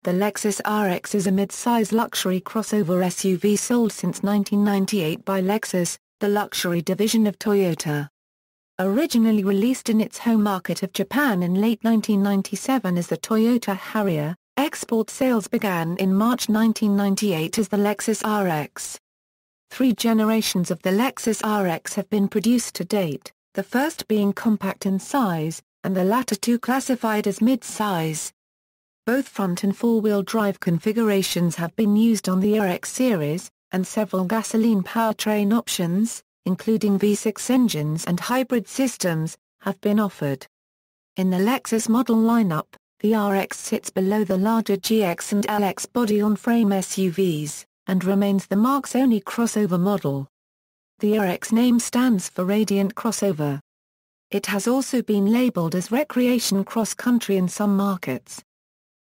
The Lexus RX is a mid-size luxury crossover SUV sold since 1998 by Lexus, the luxury division of Toyota. Originally released in its home market of Japan in late 1997 as the Toyota Harrier, export sales began in March 1998 as the Lexus RX. 3 generations of the Lexus RX have been produced to date, the first being compact in size, and the latter 2 classified as mid-size. Both front and four-wheel drive configurations have been used on the RX series, and several gasoline powertrain options, including V6 engines and hybrid systems, have been offered. In the Lexus model lineup, the RX sits below the larger GX and LX body-on-frame SUVs, and remains the marque's only crossover model. The RX name stands for Radiant Crossover. It has also been labeled as Recreation Cross Country in some markets.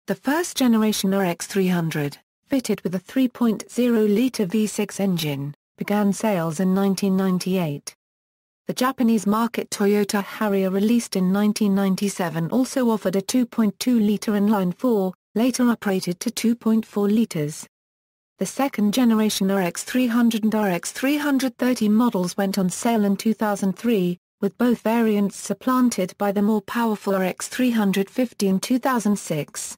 The first-generation RX 300, fitted with a 3.0-litre V6 engine, began sales in 1998. The Japanese market Toyota Harrier released in 1997 also offered a 2.2-litre inline-4, later uprated to 2.4 litres. The second-generation RX 300 and RX 330 models went on sale in 2003, with both variants supplanted by the more powerful RX 350 in 2006.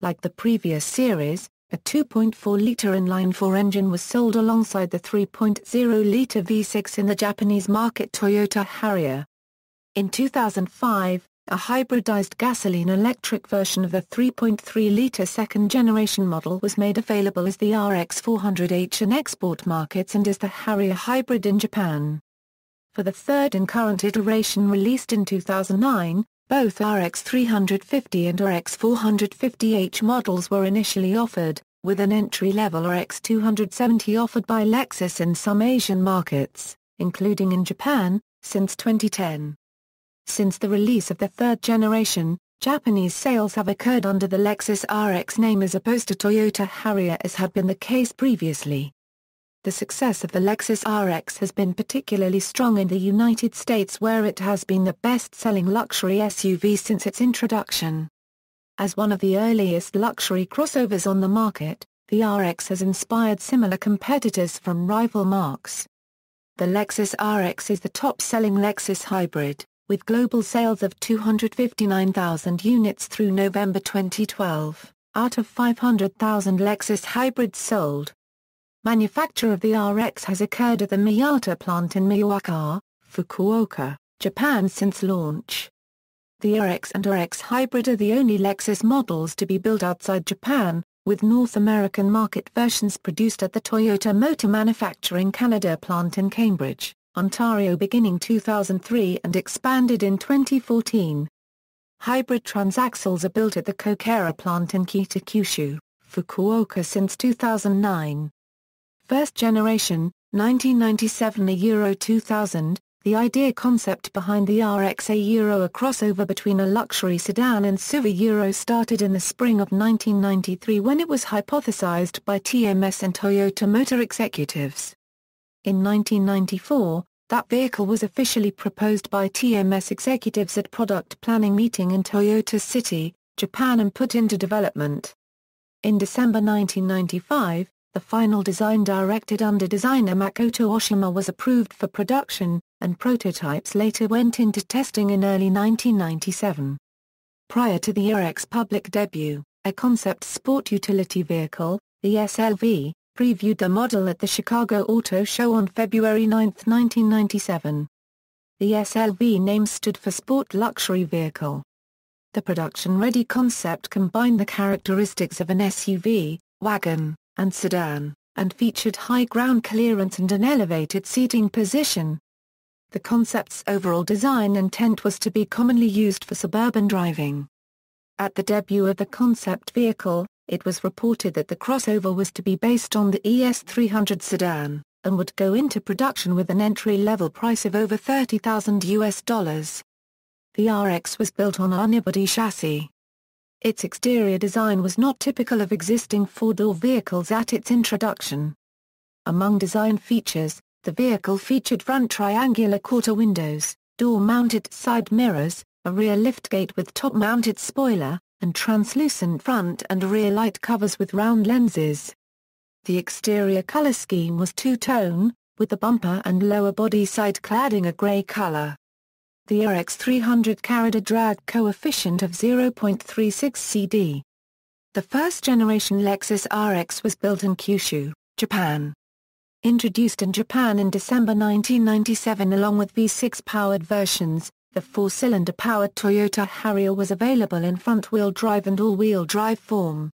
Like the previous series, a 2.4-litre inline-4 engine was sold alongside the 3.0-litre V6 in the Japanese market Toyota Harrier. In 2005, a hybridized gasoline-electric version of the 3.3-litre second-generation model was made available as the RX 400h in export markets and as the Harrier Hybrid in Japan. For the third and current iteration released in 2009, both RX 350 and RX 450h models were initially offered, with an entry-level RX 270 offered by Lexus in some Asian markets, including in Japan, since 2010. Since the release of the third generation, Japanese sales have occurred under the Lexus RX name as opposed to Toyota Harrier as had been the case previously. The success of the Lexus RX has been particularly strong in the United States where it has been the best-selling luxury SUV since its introduction. As one of the earliest luxury crossovers on the market, the RX has inspired similar competitors from rival marques. The Lexus RX is the top-selling Lexus hybrid, with global sales of 259,000 units through November 2012, out of 500,000 Lexus hybrids sold. Manufacture of the RX has occurred at the Miyata plant in Miyawaka, Fukuoka, Japan since launch. The RX and RX Hybrid are the only Lexus models to be built outside Japan, with North American market versions produced at the Toyota Motor Manufacturing Canada plant in Cambridge, Ontario beginning 2003 and expanded in 2014. Hybrid transaxles are built at the Kokera plant in Kitakyushu, Fukuoka since 2009. First generation, 1997 Euro 2000, the idea concept behind the RX a crossover between a luxury sedan and SUV Euro started in the spring of 1993 when it was hypothesized by TMS and Toyota Motor executives. In 1994, that vehicle was officially proposed by TMS executives at product planning meeting in Toyota City, Japan and put into development. In December 1995, the final design directed under designer Makoto Oshima was approved for production, and prototypes later went into testing in early 1997. Prior to the RX public debut, a concept sport utility vehicle, the SLV, previewed the model at the Chicago Auto Show on February 9, 1997. The SLV name stood for Sport Luxury Vehicle. The production-ready concept combined the characteristics of an SUV, wagon, and sedan, and featured high ground clearance and an elevated seating position. The concept's overall design intent was to be commonly used for suburban driving. At the debut of the concept vehicle, it was reported that the crossover was to be based on the ES300 sedan, and would go into production with an entry-level price of over $30,000. The RX was built on an unibody chassis. Its exterior design was not typical of existing four-door vehicles at its introduction. Among design features, the vehicle featured front triangular quarter windows, door-mounted side mirrors, a rear liftgate with top-mounted spoiler, and translucent front and rear light covers with round lenses. The exterior color scheme was two-tone, with the bumper and lower body side cladding a gray color. The RX 300 carried a drag coefficient of 0.36 CD. The first-generation Lexus RX was built in Kyushu, Japan. Introduced in Japan in December 1997 along with V6-powered versions, the four-cylinder powered Toyota Harrier was available in front-wheel drive and all-wheel drive form.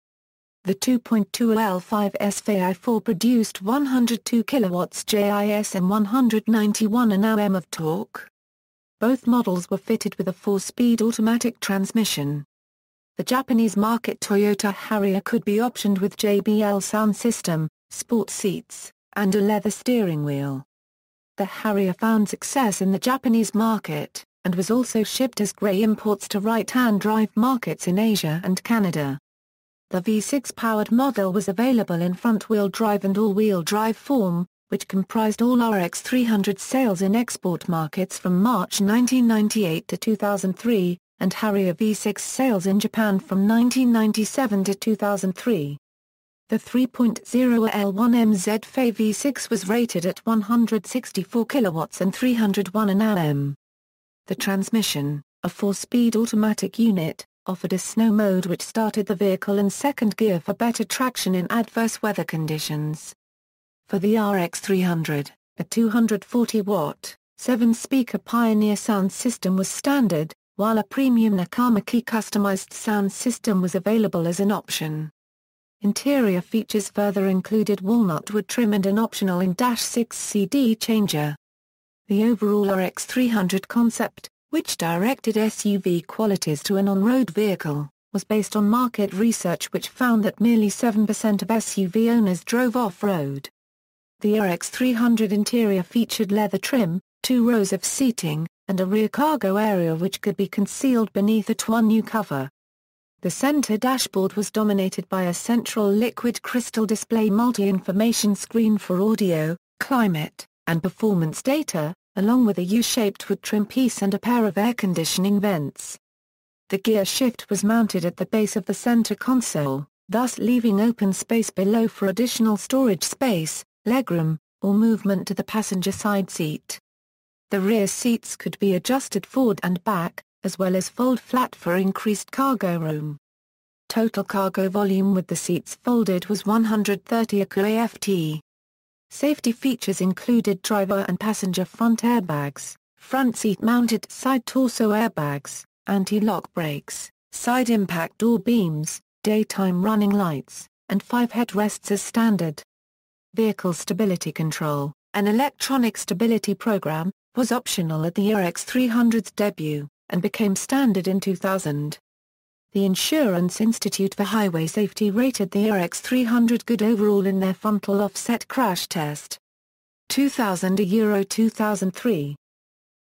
The 2.2 L5 SVI4 produced 102 kilowatts JIS and 191 Nm of torque. Both models were fitted with a 4-speed automatic transmission. The Japanese market Toyota Harrier could be optioned with JBL sound system, sport seats, and a leather steering wheel. The Harrier found success in the Japanese market, and was also shipped as grey imports to right-hand drive markets in Asia and Canada. The V6-powered model was available in front-wheel drive and all-wheel drive form, which comprised all RX 300 sales in export markets from March 1998 to 2003, and Harrier V6 sales in Japan from 1997 to 2003. The 3.0 L1MZ FE V6 was rated at 164 kilowatts and 301 Nm. The transmission, a 4-speed automatic unit, offered a snow mode which started the vehicle in second gear for better traction in adverse weather conditions. For the RX 300, a 240-watt, 7-speaker Pioneer sound system was standard, while a premium Nakamaki customized sound system was available as an option. Interior features further included walnut wood trim and an optional in-6 CD changer. The overall RX 300 concept, which directed SUV qualities to an on-road vehicle, was based on market research which found that merely 7% of SUV owners drove off-road. The RX 300 interior featured leather trim, 2 rows of seating, and a rear cargo area which could be concealed beneath a tonneau cover. The center dashboard was dominated by a central liquid crystal display multi-information screen for audio, climate, and performance data, along with a U-shaped wood trim piece and a pair of air conditioning vents. The gear shift was mounted at the base of the center console, thus leaving open space below for additional storage space, legroom, or movement to the passenger side seat. The rear seats could be adjusted forward and back, as well as fold flat for increased cargo room. Total cargo volume with the seats folded was 130 AFT. Safety features included driver and passenger front airbags, front seat-mounted side torso airbags, anti-lock brakes, side impact door beams, daytime running lights, and 5 headrests as standard. Vehicle stability control, an electronic stability program, was optional at the RX 300's debut, and became standard in 2000. The Insurance Institute for Highway Safety rated the RX 300 good overall in their frontal offset crash test. 2000 Euro 2003.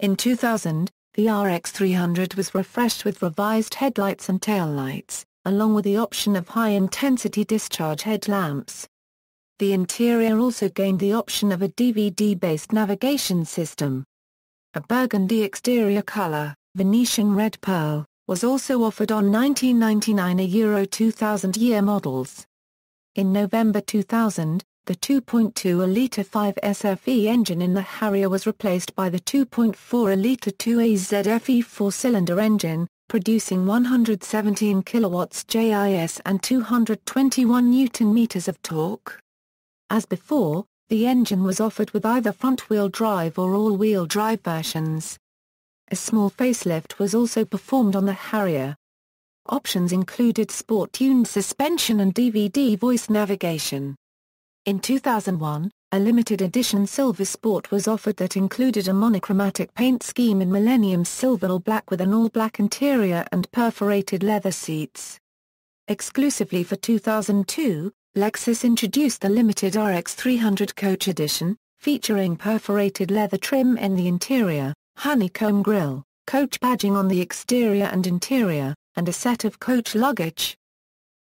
In 2000, the RX 300 was refreshed with revised headlights and taillights, along with the option of high-intensity discharge headlamps. The interior also gained the option of a DVD-based navigation system. A burgundy exterior color, Venetian red pearl, was also offered on 1999 Euro 2000 year models. In November 2000, the 2.2-litre 5SFE engine in the Harrier was replaced by the 2.4-litre 2AZFE four-cylinder engine, producing 117 kilowatts JIS and 221 Nm of torque. As before, the engine was offered with either front-wheel drive or all-wheel drive versions. A small facelift was also performed on the Harrier. Options included sport-tuned suspension and DVD voice navigation. In 2001, a limited edition Silver Sport was offered that included a monochromatic paint scheme in Millennium Silver or Black with an all-black interior and perforated leather seats. Exclusively for 2002, Lexus introduced the limited RX 300 Coach Edition, featuring perforated leather trim in the interior, honeycomb grille, coach badging on the exterior and interior, and a set of coach luggage.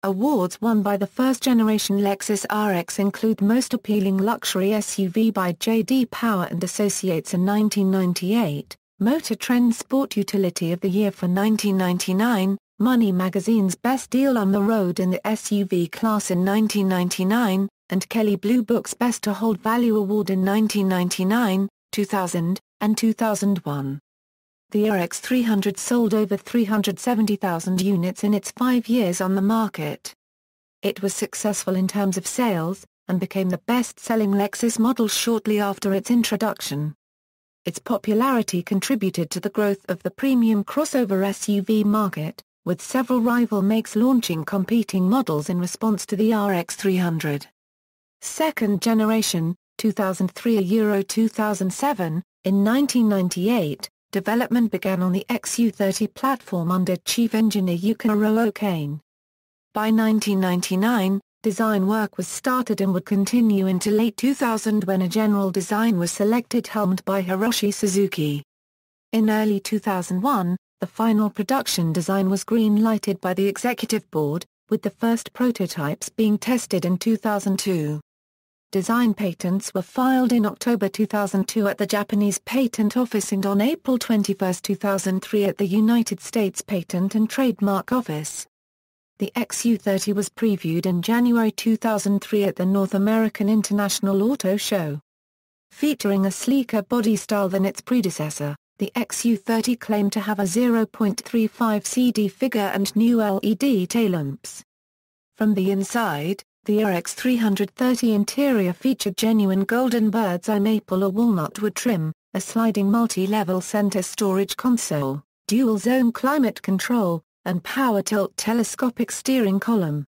Awards won by the first-generation Lexus RX include Most Appealing Luxury SUV by J.D. Power and Associates in 1998, Motor Trend Sport Utility of the Year for 1999, Money magazine's Best Deal on the Road in the SUV class in 1999, and Kelley Blue Book's Best to Hold Value Award in 1999, 2000, and 2001. The RX 300 sold over 370,000 units in its 5 years on the market. It was successful in terms of sales, and became the best-selling Lexus model shortly after its introduction. Its popularity contributed to the growth of the premium crossover SUV market, with several rival makes launching competing models in response to the RX 300. Second generation, 2003 – 2007, in 1998, development began on the XU30 platform under chief engineer Yukihiro Kane. By 1999, design work was started and would continue into late 2000 when a general design was selected helmed by Hiroshi Suzuki. In early 2001, the final production design was green-lighted by the executive board, with the first prototypes being tested in 2002. Design patents were filed in October 2002 at the Japanese Patent Office and on April 21, 2003 at the United States Patent and Trademark Office. The XU30 was previewed in January 2003 at the North American International Auto Show. Featuring a sleeker body style than its predecessor, the XU30 claimed to have a 0.35 CD figure and new LED taillamps. From the inside, the RX 330 interior featured genuine golden bird's eye maple or walnut wood trim, a sliding multi-level center storage console, dual-zone climate control, and power tilt telescopic steering column.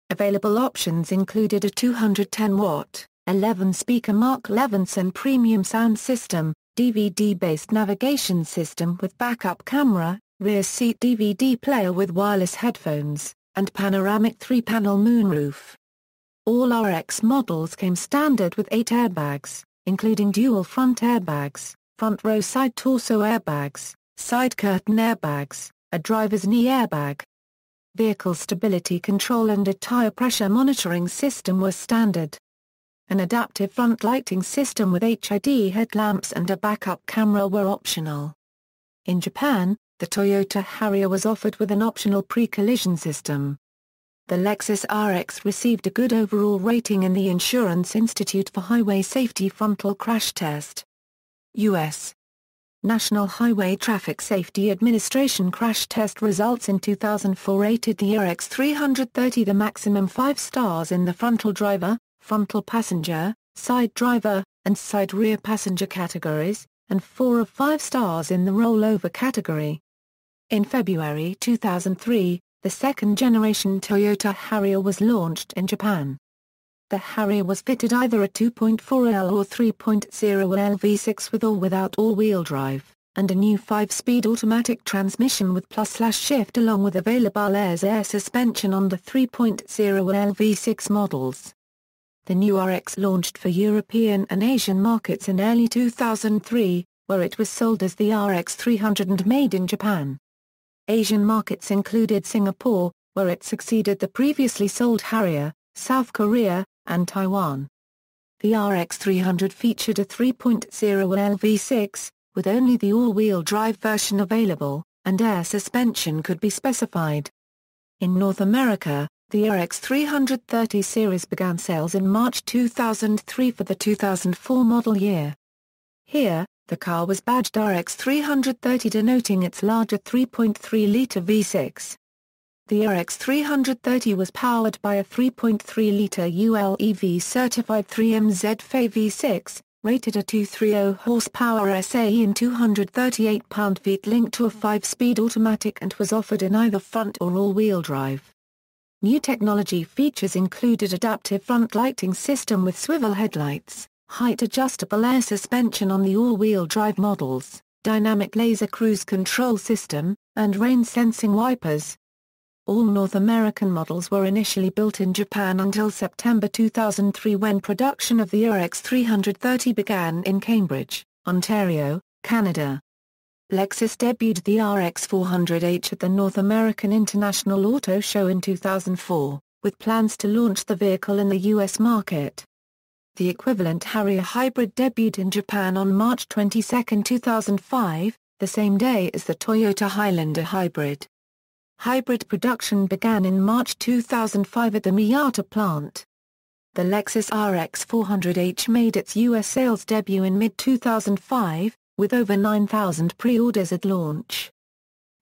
Available options included a 210-watt, 11-speaker Mark Levinson premium sound system, DVD-based navigation system with backup camera, rear seat DVD player with wireless headphones, and panoramic 3-panel moonroof. All RX models came standard with 8 airbags, including dual front airbags, front row side torso airbags, side curtain airbags, a driver's knee airbag. Vehicle stability control and a tire pressure monitoring system were standard. An adaptive front lighting system with HID headlamps and a backup camera were optional. In Japan, the Toyota Harrier was offered with an optional pre-collision system. The Lexus RX received a good overall rating in the Insurance Institute for Highway Safety frontal crash test. U.S. National Highway Traffic Safety Administration crash test results in 2004 rated the RX 330 the maximum 5 stars in the frontal driver, frontal passenger, side driver, and side rear passenger categories, and 4 of 5 stars in the rollover category. In February 2003, the second-generation Toyota Harrier was launched in Japan. The Harrier was fitted either a 2.4L or 3.0L V6 with or without all-wheel drive, and a new 5-speed automatic transmission with plus/shift along with available air suspension on the 3.0L V6 models. The new RX launched for European and Asian markets in early 2003, where it was sold as the RX 300 and made in Japan. Asian markets included Singapore, where it succeeded the previously sold Harrier, South Korea, and Taiwan. The RX 300 featured a 3.0L V6, with only the all-wheel drive version available, and air suspension could be specified. In North America, the RX 330 series began sales in March 2003 for the 2004 model year. Here, the car was badged RX 330 denoting its larger 3.3-liter V6. The RX 330 was powered by a 3.3-liter ULEV certified 3MZ FE V6, rated a 230 horsepower SAE and 238 pound-feet linked to a 5-speed automatic and was offered in either front or all-wheel drive. New technology features included adaptive front lighting system with swivel headlights, height-adjustable air suspension on the all-wheel drive models, dynamic laser cruise control system, and rain-sensing wipers. All North American models were initially built in Japan until September 2003 when production of the RX 330 began in Cambridge, Ontario, Canada. Lexus debuted the RX 400h at the North American International Auto Show in 2004, with plans to launch the vehicle in the U.S. market. The equivalent Harrier Hybrid debuted in Japan on March 22, 2005, the same day as the Toyota Highlander Hybrid. Hybrid production began in March 2005 at the Miyata plant. The Lexus RX 400h made its U.S. sales debut in mid-2005, with over 9,000 pre-orders at launch.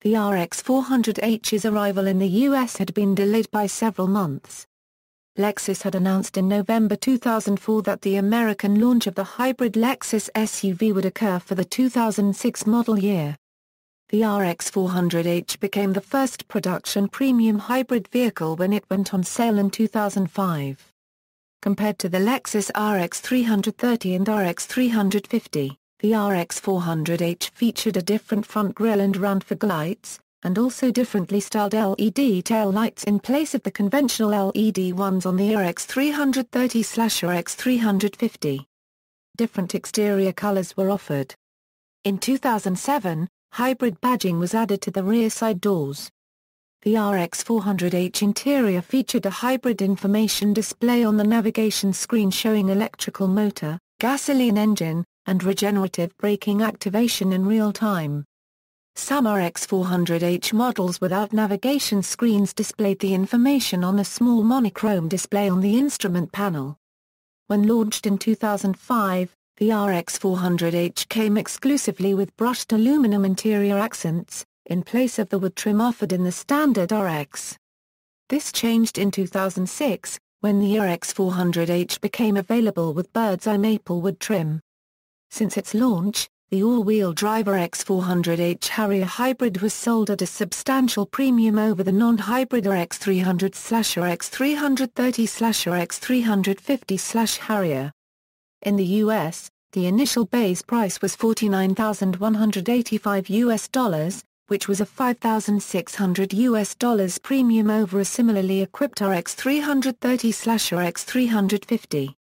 The RX 400h's arrival in the U.S. had been delayed by several months. Lexus had announced in November 2004 that the American launch of the hybrid Lexus SUV would occur for the 2006 model year. The RX 400h became the first production premium hybrid vehicle when it went on sale in 2005. Compared to the Lexus RX 330 and RX 350, the RX 400h featured a different front grille and round fog lights, and also differently styled LED tail lights in place of the conventional LED ones on the RX 330/RX 350. Different exterior colors were offered. In 2007, hybrid badging was added to the rear side doors. The RX 400h interior featured a hybrid information display on the navigation screen showing electrical motor, gasoline engine, and regenerative braking activation in real time. Some RX 400h models without navigation screens displayed the information on a small monochrome display on the instrument panel. When launched in 2005, the RX 400h came exclusively with brushed aluminum interior accents, in place of the wood trim offered in the standard RX. This changed in 2006, when the RX 400h became available with bird's eye maple wood trim. Since its launch, the all-wheel drive RX 400h Harrier hybrid was sold at a substantial premium over the non-hybrid RX 300/RX 330/RX 350/Harrier. In the US, the initial base price was $49,185, which was a $5,600 premium over a similarly equipped RX 330/RX 350.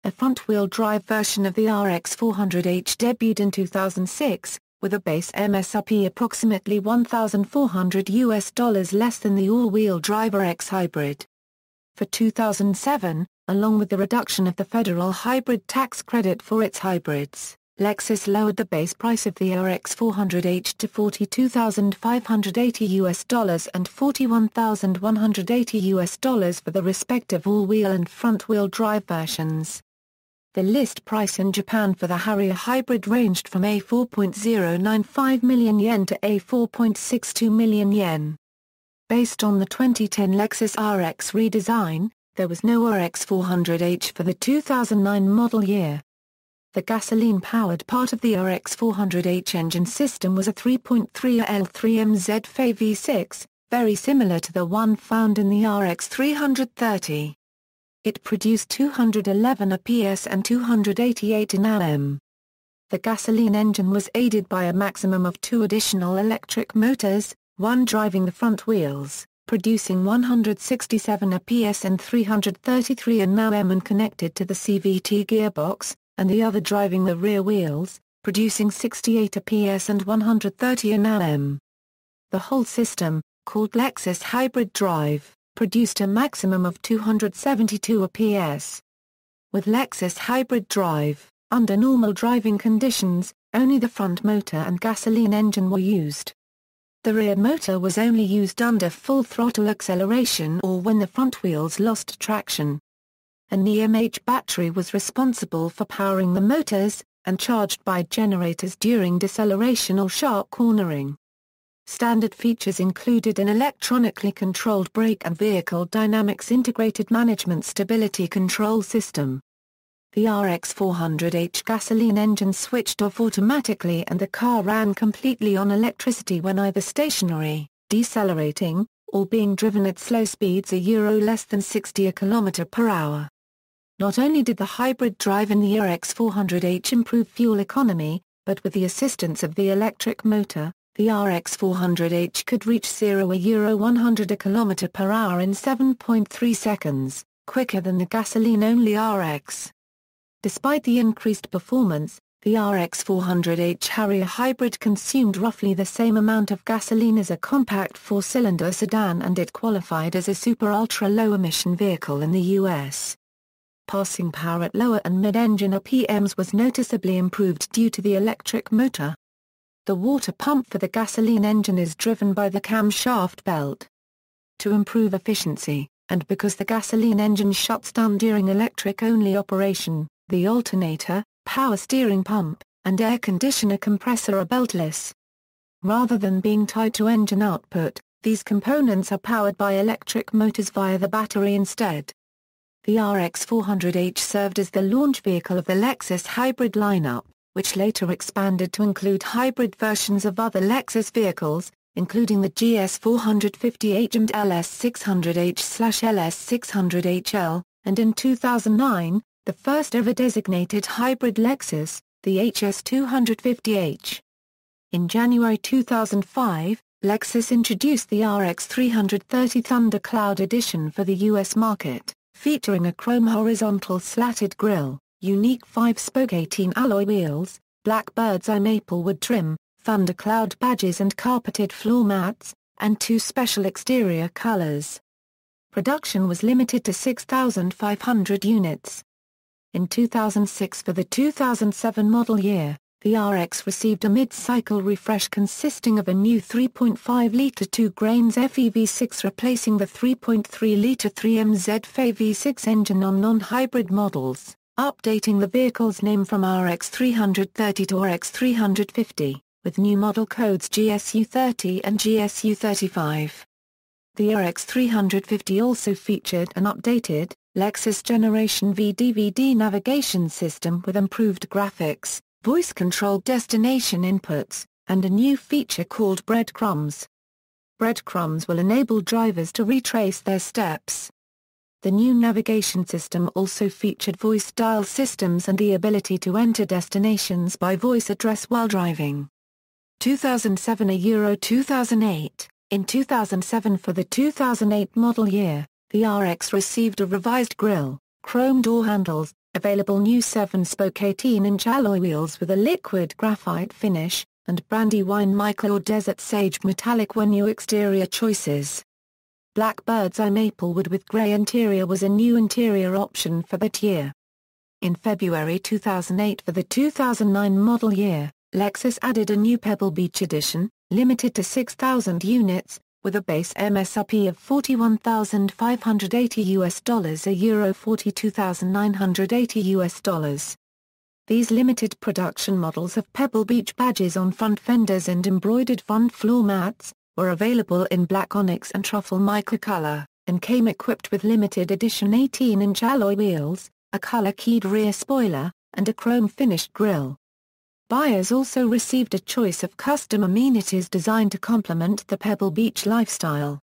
A front-wheel drive version of the RX 400h debuted in 2006, with a base MSRP approximately $1,400 less than the all-wheel drive RX hybrid. For 2007, along with the reduction of the federal hybrid tax credit for its hybrids, Lexus lowered the base price of the RX 400h to $42,580 and $41,180 for the respective all-wheel and front-wheel drive versions. The list price in Japan for the Harrier hybrid ranged from A4.095 million yen to A4.62 million yen. Based on the 2010 Lexus RX redesign, there was no RX 400h for the 2009 model year. The gasoline-powered part of the RX 400h engine system was a 3.3 L3MZ FE V6, very similar to the one found in the RX 330. It produced 211 PS and 288 Nm. The gasoline engine was aided by a maximum of 2 additional electric motors, one driving the front wheels, producing 167 PS and 333 Nm and connected to the CVT gearbox, and the other driving the rear wheels, producing 68 PS and 130 Nm. The whole system, called Lexus Hybrid Drive, produced a maximum of 272 PS. With Lexus Hybrid Drive, under normal driving conditions, only the front motor and gasoline engine were used. The rear motor was only used under full throttle acceleration or when the front wheels lost traction. An EMH battery was responsible for powering the motors, and charged by generators during deceleration or sharp cornering. Standard features included an electronically controlled brake and vehicle dynamics integrated management stability control system. The RX 400h gasoline engine switched off automatically and the car ran completely on electricity when either stationary, decelerating, or being driven at slow speeds less than 60 km/h. Not only did the hybrid drive in the RX 400h improve fuel economy, but with the assistance of the electric motor, the RX 400h could reach 0–100 km/h in 7.3 seconds, quicker than the gasoline-only RX. Despite the increased performance, the RX 400h Harrier hybrid consumed roughly the same amount of gasoline as a compact four-cylinder sedan and it qualified as a super ultra-low emission vehicle in the US. Passing power at lower and mid-engine RPMs was noticeably improved due to the electric motor. The water pump for the gasoline engine is driven by the camshaft belt. To improve efficiency, and because the gasoline engine shuts down during electric-only operation, the alternator, power steering pump, and air conditioner compressor are beltless. Rather than being tied to engine output, these components are powered by electric motors via the battery instead. The RX 400h served as the launch vehicle of the Lexus hybrid lineup, which later expanded to include hybrid versions of other Lexus vehicles, including the GS 450h and LS 600h/LS 600HL, and in 2009, the first ever designated hybrid Lexus, the HS 250h. In January 2005, Lexus introduced the RX 330 Thundercloud Edition for the U.S. market, featuring a chrome horizontal slatted grille, unique 5-spoke 18 alloy wheels, black bird's eye maplewood trim, Thundercloud badges and carpeted floor mats, and 2 special exterior colors. Production was limited to 6,500 units. In 2006 for the 2007 model year, the RX received a mid-cycle refresh consisting of a new 3.5-litre 2-grains FEV6 replacing the 3.3-litre 3MZ V6 engine on non-hybrid models, updating the vehicle's name from RX 330 to RX 350, with new model codes GSU30 and GSU35. The RX 350 also featured an updated, Lexus Generation V DVD navigation system with improved graphics, voice-controlled destination inputs, and a new feature called Breadcrumbs. Breadcrumbs will enable drivers to retrace their steps. The new navigation system also featured voice dial systems and the ability to enter destinations by voice address while driving. 2007 Euro 2008. In 2007 for the 2008 model year, the RX received a revised grille, chrome door handles, available new 7-spoke 18-inch alloy wheels with a liquid graphite finish, and Brandywine mica or Desert Sage metallic were new exterior choices. Black bird's eye maplewood with grey interior was a new interior option for that year. In February 2008 for the 2009 model year, Lexus added a new Pebble Beach edition, limited to 6,000 units, with a base MSRP of $41,580 (Euro 42,980 These limited production models have Pebble Beach badges on front fenders and embroidered front floor mats, were available in black onyx and truffle mica color, and came equipped with limited edition 18-inch alloy wheels, a color-keyed rear spoiler, and a chrome-finished grille. Buyers also received a choice of custom amenities designed to complement the Pebble Beach lifestyle.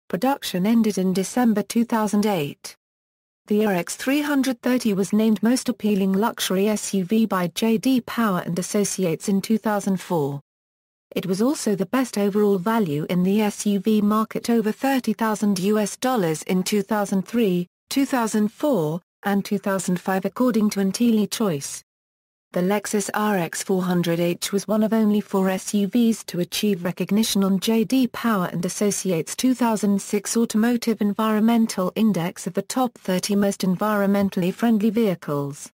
Production ended in December 2008. The RX 330 was named Most Appealing Luxury SUV by J.D. Power and Associates in 2004. It was also the best overall value in the SUV market, over $30,000 in 2003, 2004, and 2005 according to Intelli Choice. The Lexus RX 400h was one of only 4 SUVs to achieve recognition on J.D. Power and Associates' 2006 Automotive Environmental Index of the top 30 most environmentally friendly vehicles.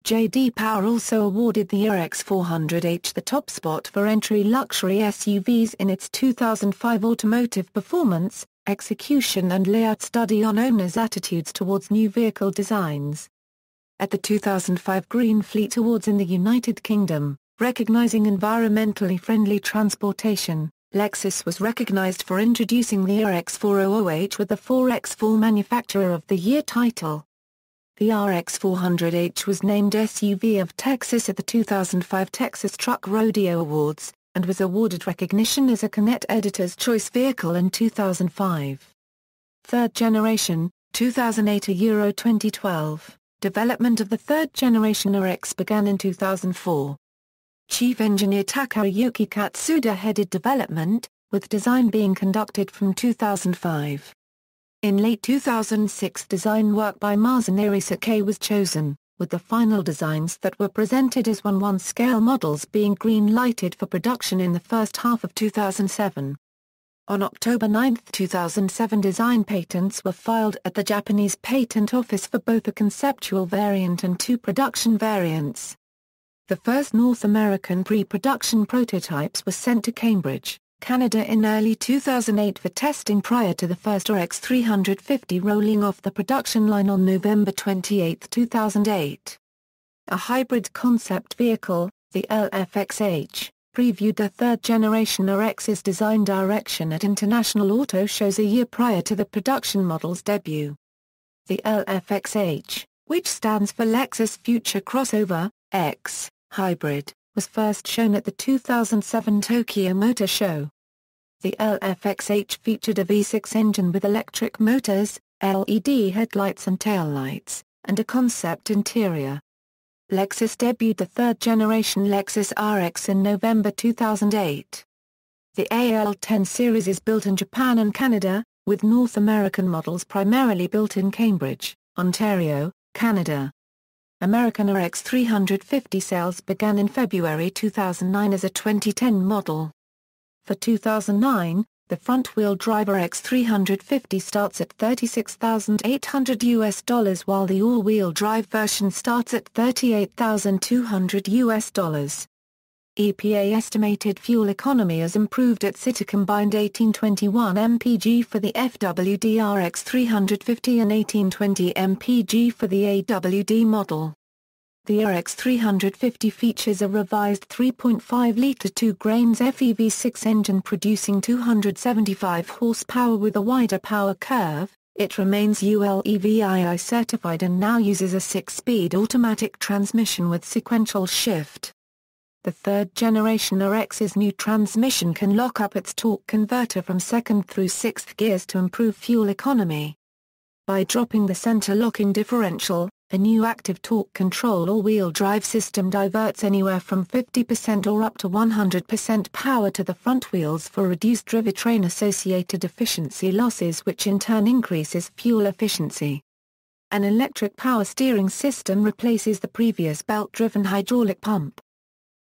J.D. Power also awarded the RX 400h the top spot for entry luxury SUVs in its 2005 Automotive Performance, Execution and Layout Study on owners' attitudes towards new vehicle designs. At the 2005 Green Fleet Awards in the United Kingdom, recognizing environmentally friendly transportation, Lexus was recognized for introducing the RX 400h with the 4x4 Manufacturer of the Year title. The RX 400h was named SUV of Texas at the 2005 Texas Truck Rodeo Awards, and was awarded recognition as a Connect Editor's Choice Vehicle in 2005. Third generation, 2008 Euro 2012. Development of the third-generation RX began in 2004. Chief Engineer Takayuki Katsuda headed development, with design being conducted from 2005. In late 2006 design work by Masanori Sakai was chosen, with the final designs that were presented as 1/1 scale models being green-lighted for production in the first half of 2007. On October 9, 2007 design patents were filed at the Japanese Patent Office for both a conceptual variant and 2 production variants. The first North American pre-production prototypes were sent to Cambridge, Canada in early 2008 for testing prior to the first RX 350 rolling off the production line on November 28, 2008. A hybrid concept vehicle, the LFXH, previewed the third-generation RX's design direction at international auto shows a year prior to the production model's debut. The LFXH, which stands for Lexus Future Crossover, X, Hybrid, was first shown at the 2007 Tokyo Motor Show. The LFXH featured a V6 engine with electric motors, LED headlights and taillights, and a concept interior. Lexus debuted the third-generation Lexus RX in November 2008. The AL10 series is built in Japan and Canada, with North American models primarily built in Cambridge, Ontario, Canada. American RX 350 sales began in February 2009 as a 2010 model. For 2009, the front-wheel drive RX 350 starts at $36,800 while the all-wheel drive version starts at $38,200. EPA estimated fuel economy as improved at city combined 1821 mpg for the FWD RX 350 and 1820 mpg for the AWD model. The RX 350 features a revised 3.5-litre 2-grains FEV6 engine producing 275 horsepower with a wider power curve. It remains ULEVII certified and now uses a 6-speed automatic transmission with sequential shift. The third-generation RX's new transmission can lock up its torque converter from 2nd through 6th gears to improve fuel economy. By dropping the center-locking differential, a new active torque control all-wheel drive system diverts anywhere from 50% or up to 100% power to the front wheels for reduced drivetrain-associated efficiency losses, which in turn increases fuel efficiency. An electric power steering system replaces the previous belt-driven hydraulic pump.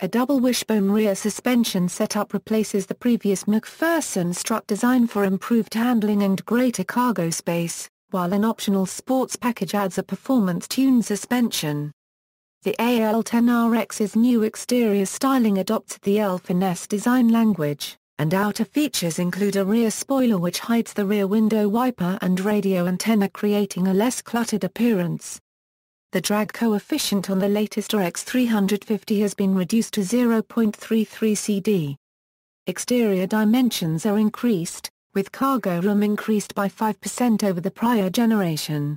A double wishbone rear suspension setup replaces the previous McPherson strut design for improved handling and greater cargo space, while an optional sports package adds a performance-tuned suspension. The AL10RX's new exterior styling adopts the L-Finesse design language, and outer features include a rear spoiler which hides the rear window wiper and radio antenna, creating a less cluttered appearance. The drag coefficient on the latest RX 350 has been reduced to 0.33 CD. Exterior dimensions are increased, with cargo room increased by 5% over the prior generation.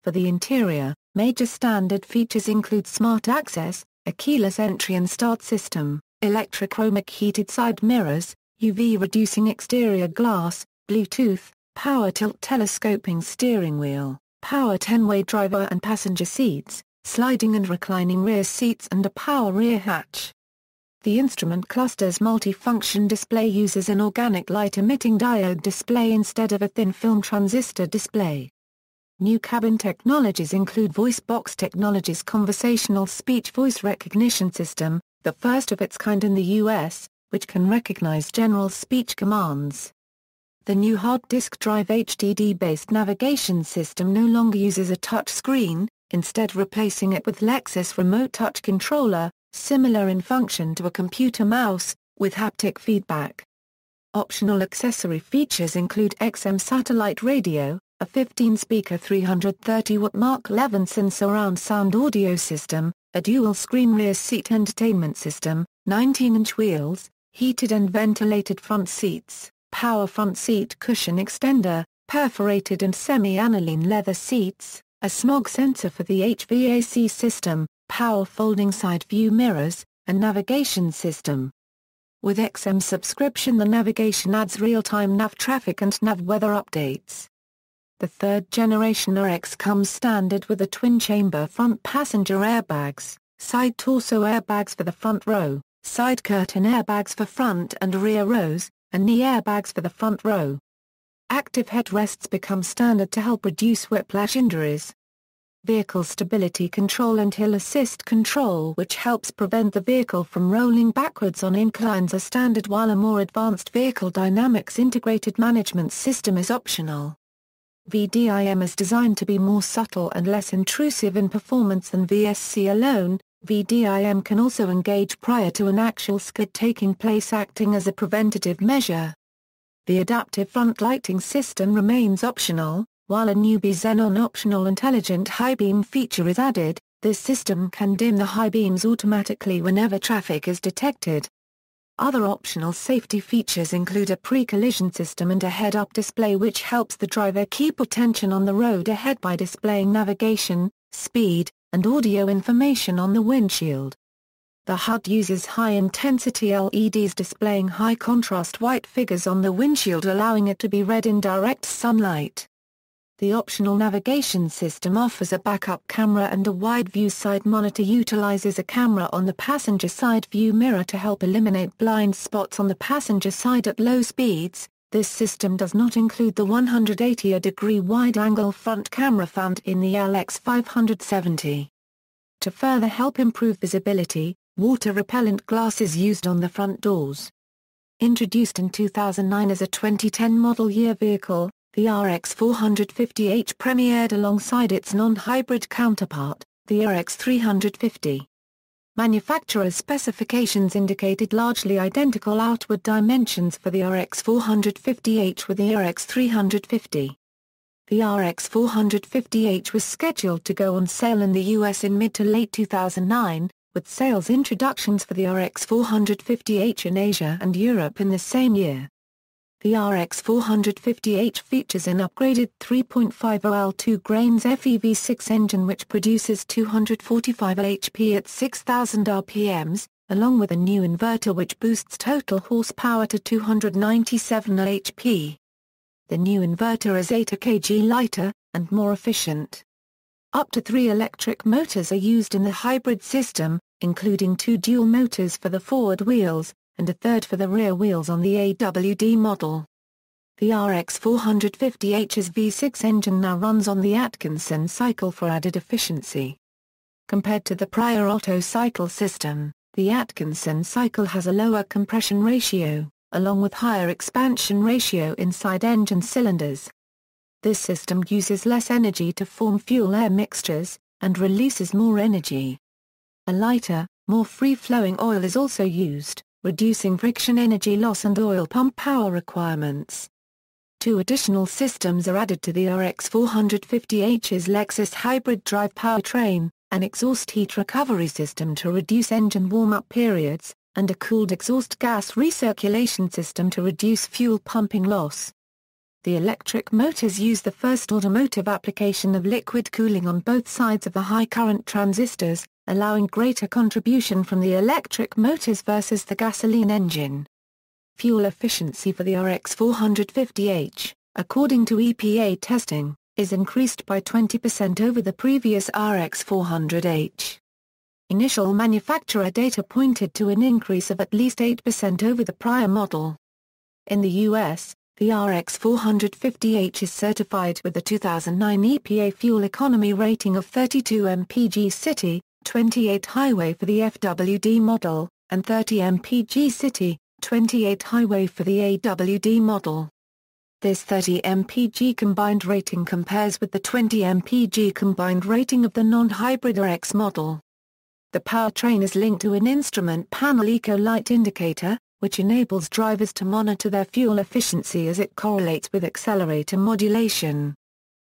For the interior, major standard features include smart access, a keyless entry and start system, electrochromic heated side mirrors, UV-reducing exterior glass, Bluetooth, power tilt telescoping steering wheel, power 10-way driver and passenger seats, sliding and reclining rear seats and a power rear hatch. The instrument cluster's multi-function display uses an organic light-emitting diode display instead of a thin-film transistor display. New cabin technologies include VoiceBox Technologies' conversational speech voice recognition system, the first of its kind in the US, which can recognize general speech commands. The new hard disk drive HDD-based navigation system no longer uses a touch screen, instead replacing it with Lexus Remote Touch Controller, similar in function to a computer mouse, with haptic feedback. Optional accessory features include XM satellite radio, a 15-speaker 330-watt Mark Levinson surround sound audio system, a dual-screen rear seat entertainment system, 19-inch wheels, heated and ventilated front seats, power front seat cushion extender, perforated and semi-aniline leather seats, a smog sensor for the HVAC system, power folding side view mirrors, and navigation system. With XM subscription, the navigation adds real-time nav traffic and nav weather updates. The third-generation RX comes standard with a twin-chamber front passenger airbags, side torso airbags for the front row, side curtain airbags for front and rear rows, and knee airbags for the front row. Active headrests become standard to help reduce whiplash injuries. Vehicle stability control and hill assist control, which helps prevent the vehicle from rolling backwards on inclines, are standard, while a more advanced vehicle dynamics integrated management system is optional. VDIM is designed to be more subtle and less intrusive in performance than VSC alone, VDIM can also engage prior to an actual skid taking place, acting as a preventative measure. The adaptive front lighting system remains optional, while a new xenon optional intelligent high beam feature is added. This system can dim the high beams automatically whenever traffic is detected. Other optional safety features include a pre-collision system and a head-up display which helps the driver keep attention on the road ahead by displaying navigation, speed, and audio information on the windshield. The HUD uses high-intensity LEDs displaying high-contrast white figures on the windshield, allowing it to be read in direct sunlight. The optional navigation system offers a backup camera, and a wide-view side monitor utilizes a camera on the passenger side view mirror to help eliminate blind spots on the passenger side at low speeds. This system does not include the 180-degree wide-angle front camera found in the LX 570. To further help improve visibility, water-repellent glass is used on the front doors. Introduced in 2009 as a 2010 model year vehicle, the RX 450h premiered alongside its non-hybrid counterpart, the RX 350. Manufacturer's specifications indicated largely identical outward dimensions for the RX 450h with the RX 350. The RX 450h was scheduled to go on sale in the US in mid to late 2009, with sales introductions for the RX 450h in Asia and Europe in the same year. The RX 450h features an upgraded 3.50L 2-grains FEV6 engine which produces 245 HP at 6,000 RPMs, along with a new inverter which boosts total horsepower to 297 HP. The new inverter is 8 kg lighter, and more efficient. Up to 3 electric motors are used in the hybrid system, including 2 dual motors for the forward wheels, and a third for the rear wheels on the AWD model. The RX 450h's V6 engine now runs on the Atkinson Cycle for added efficiency. Compared to the prior Otto cycle system, the Atkinson Cycle has a lower compression ratio, along with higher expansion ratio inside engine cylinders. This system uses less energy to form fuel-air mixtures, and releases more energy. A lighter, more free-flowing oil is also used, reducing friction energy loss and oil pump power requirements. 2 additional systems are added to the RX 450h's Lexus hybrid drive powertrain, an exhaust heat recovery system to reduce engine warm-up periods, and a cooled exhaust gas recirculation system to reduce fuel pumping loss. The electric motors use the first automotive application of liquid cooling on both sides of the high-current transistors, allowing greater contribution from the electric motors versus the gasoline engine. Fuel efficiency for the RX 450h, according to EPA testing, is increased by 20% over the previous RX 400h. Initial manufacturer data pointed to an increase of at least 8% over the prior model. In the US, the RX 450h is certified with the 2009 EPA fuel economy rating of 32 mpg city, 28 highway for the FWD model, and 30 mpg city, 28 highway for the AWD model. This 30 mpg combined rating compares with the 20 mpg combined rating of the non-hybrid RX model. The powertrain is linked to an instrument panel eco-light indicator, which enables drivers to monitor their fuel efficiency as it correlates with accelerator modulation.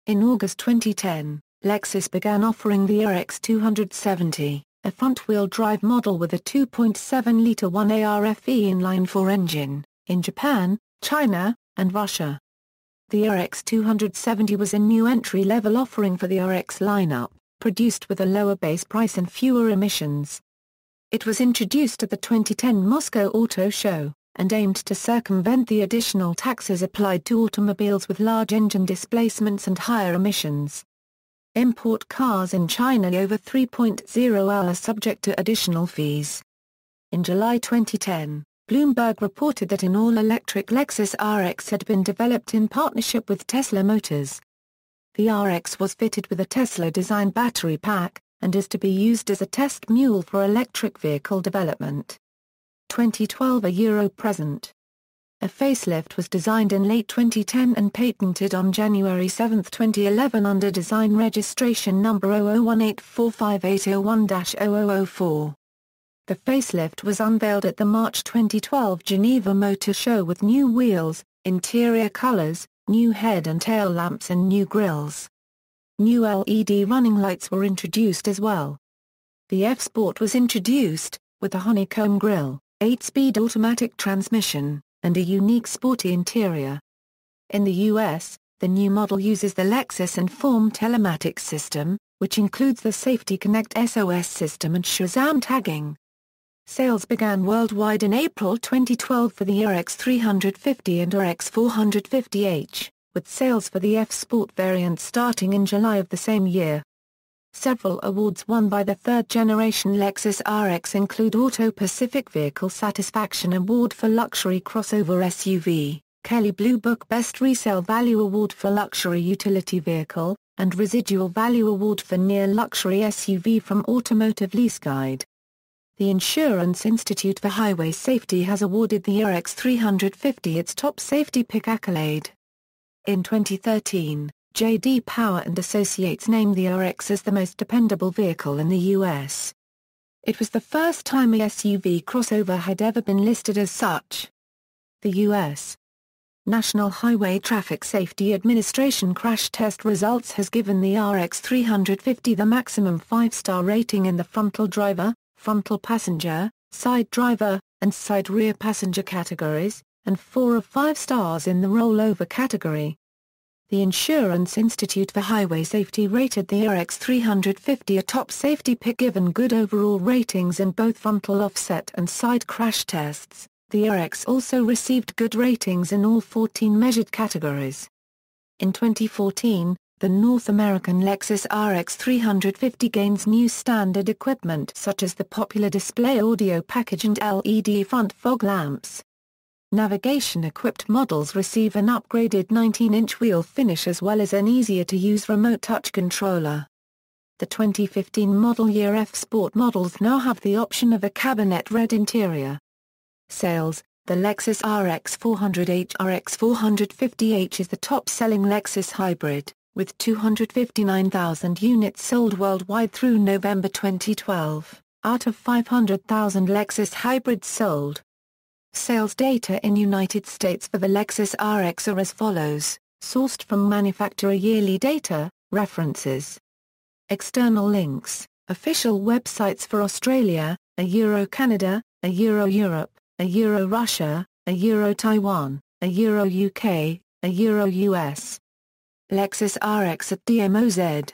In August 2010, Lexus began offering the RX 270, a front-wheel drive model with a 2.7-liter 1ARFE inline-4 engine, in Japan, China, and Russia. The RX 270 was a new entry-level offering for the RX lineup, produced with a lower base price and fewer emissions. It was introduced at the 2010 Moscow Auto Show, and aimed to circumvent the additional taxes applied to automobiles with large engine displacements and higher emissions. Import cars in China over 3.0L are subject to additional fees. In July 2010, Bloomberg reported that an all-electric Lexus RX had been developed in partnership with Tesla Motors. The RX was fitted with a Tesla-designed battery pack, and is to be used as a test mule for electric vehicle development. 2012 a Euro present. A facelift was designed in late 2010 and patented on January 7, 2011 under design registration number 0018458001-0004. The facelift was unveiled at the March 2012 Geneva Motor Show with new wheels, interior colors, new head and tail lamps and new grills. New LED running lights were introduced as well. The F-Sport was introduced, with a honeycomb grille, 8-speed automatic transmission, and a unique sporty interior. In the US, the new model uses the Lexus Inform telematics system, which includes the Safety Connect SOS system and Shazam tagging. Sales began worldwide in April 2012 for the RX 350 and RX 450h, with sales for the F-Sport variant starting in July of the same year. Several awards won by the third-generation Lexus RX include Auto Pacific Vehicle Satisfaction Award for Luxury Crossover SUV, Kelley Blue Book Best Resale Value Award for Luxury Utility Vehicle, and Residual Value Award for Near Luxury SUV from Automotive Lease Guide. The Insurance Institute for Highway Safety has awarded the RX 350 its top safety pick accolade. In 2013, J.D. Power and Associates named the RX as the most dependable vehicle in the U.S. It was the first time a SUV crossover had ever been listed as such. The U.S. National Highway Traffic Safety Administration crash test results has given the RX 350 the maximum 5-star rating in the frontal driver, frontal passenger, side driver, and side rear passenger categories, and 4 of 5 stars in the rollover category. The Insurance Institute for Highway Safety rated the RX 350 a top safety pick given good overall ratings in both frontal offset and side crash tests. The RX also received good ratings in all 14 measured categories. In 2014, the North American Lexus RX 350 gains new standard equipment such as the popular display audio package and LED front fog lamps. Navigation-equipped models receive an upgraded 19-inch wheel finish as well as an easier-to-use remote touch controller. The 2015 model year F-Sport models now have the option of a cabinet red interior. Sales: the Lexus RX 400h RX 450h is the top-selling Lexus hybrid, with 259,000 units sold worldwide through November 2012, out of 500,000 Lexus hybrids sold. Sales data in United States for the Lexus RX are as follows, sourced from manufacturer yearly data, references. External links, official websites for Australia, a Euro Canada, a Euro Europe, a Euro Russia, a Euro Taiwan, a Euro UK, a Euro US. Lexus RX at DMOZ.